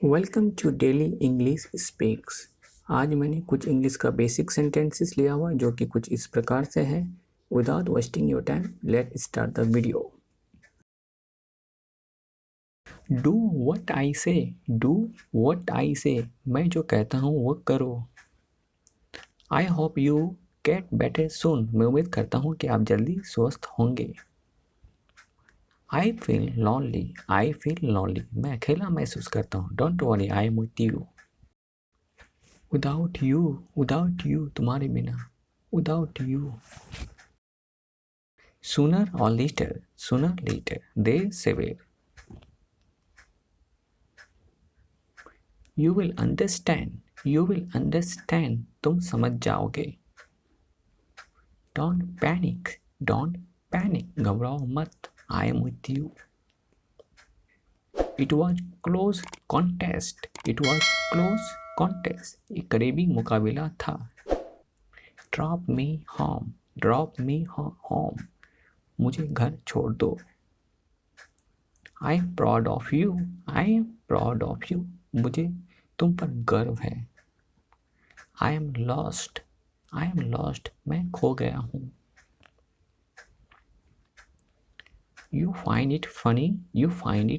Welcome to daily English speaks. आज मैंने कुछ इंग्लिश का बेसिक सेंटेंसेस लिया हुआ जो कि कुछ इस प्रकार से है। Without wasting your time let start the video. Do what I से, डू व्हाट आई से, मैं जो कहता हूँ वो करो। I hope you get better soon, मैं उम्मीद करता हूँ कि आप जल्दी स्वस्थ होंगे। I feel lonely, I feel lonely, मैं अकेला महसूस करता हूँ। Don't worry I am with you. Without you, तुम्हारे बिना। Without you. सूनर और लेटर, देर सवेर। यू विल अंडरस्टैंड, तुम समझ जाओगे। डोंट पैनिक, घबराओ मत। आई am with you. It was close contest, एक करीबी मुकाबला था। ड्रॉप मी होम, मुझे घर छोड़ दो। I am proud of you, मुझे तुम पर गर्व है। आई एम लॉस्ट, मैं खो गया हूँ। यू फाइंड इट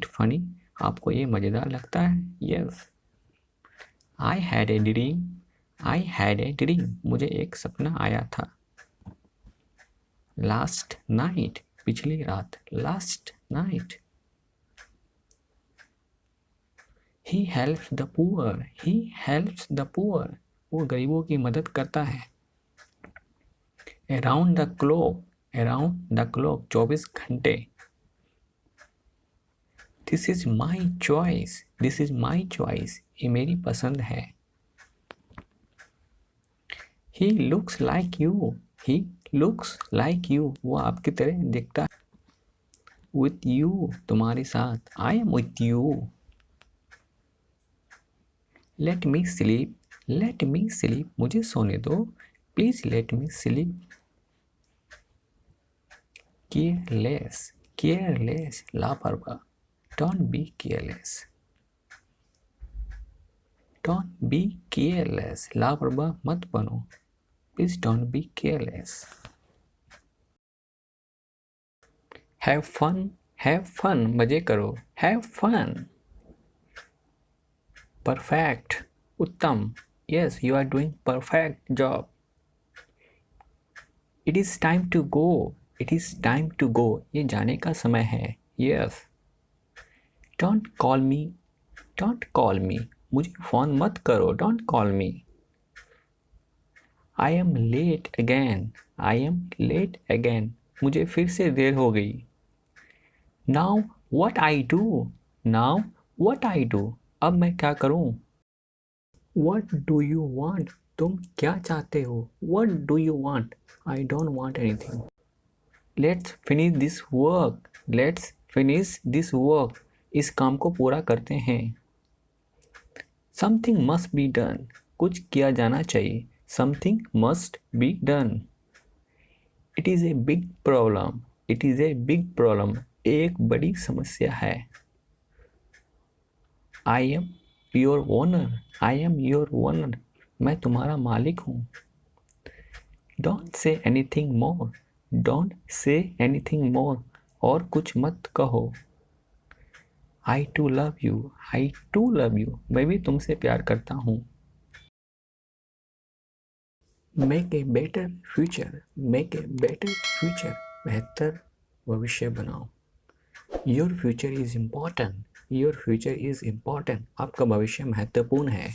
फनी, आपको ये मज़ेदार लगता है। Yes. I had a dream, मुझे एक सपना आया था। लास्ट नाइट, पिछली रात। Last night. He helps the poor, वो गरीबों की मदद करता है। Around the clock, 24 घंटे। This is my choice, ये मेरी पसंद है। He looks like you, वो आपकी तरह दिखता है। With you, तुम्हारे साथ। I am with you. Let me sleep, मुझे सोने दो। Please let me sleep. Careless, लापरवाह। Don't be careless, लापरवाह मत बनो। Please don't be careless. Have fun, मजे करो। Have fun. Perfect, उत्तम। Yes, you are doing perfect job. It is time to go, ये जाने का समय है। Yes. Don't call me, मुझे फ़ोन मत करो। Don't call me. I am late again, मुझे फिर से देर हो गई। Now what I do, अब मैं क्या करूं? What do you want, तुम क्या चाहते हो? What do you want? I don't want anything. Let's finish this work, इस काम को पूरा करते हैं। Something must be done, कुछ किया जाना चाहिए। Something must be done. It is a big problem, एक बड़ी समस्या है। I am your owner, मैं तुम्हारा मालिक हूँ। Don't say anything more, और कुछ मत कहो। I too love you, मैं भी तुमसे प्यार करता हूँ। Make a better future, बेहतर भविष्य बनाओ। Your future is important, आपका भविष्य महत्वपूर्ण है।